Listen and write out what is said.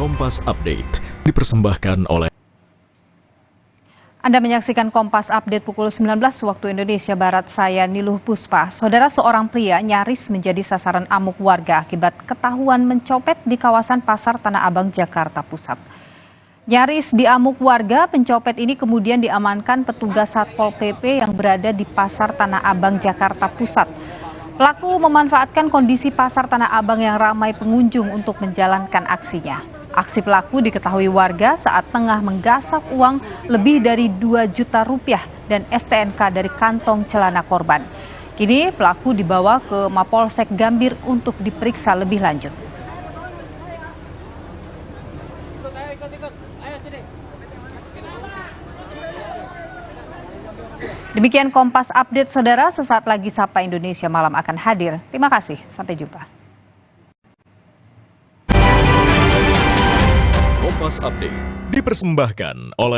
Kompas Update dipersembahkan oleh Anda menyaksikan Kompas Update pukul 19 waktu Indonesia Barat, saya Niluh Puspa. Saudara, seorang pria nyaris menjadi sasaran amuk warga akibat ketahuan mencopet di kawasan Pasar Tanah Abang, Jakarta Pusat. Nyaris diamuk warga, pencopet ini kemudian diamankan petugas Satpol PP yang berada di Pasar Tanah Abang, Jakarta Pusat. Pelaku memanfaatkan kondisi Pasar Tanah Abang yang ramai pengunjung untuk menjalankan aksinya. Aksi pelaku diketahui warga saat tengah menggasak uang lebih dari 2 juta rupiah dan STNK dari kantong celana korban. Kini pelaku dibawa ke Mapolsek Gambir untuk diperiksa lebih lanjut. Demikian Kompas Update, saudara. Sesaat lagi Sapa Indonesia Malam akan hadir. Terima kasih, sampai jumpa. Kompas Update dipersembahkan oleh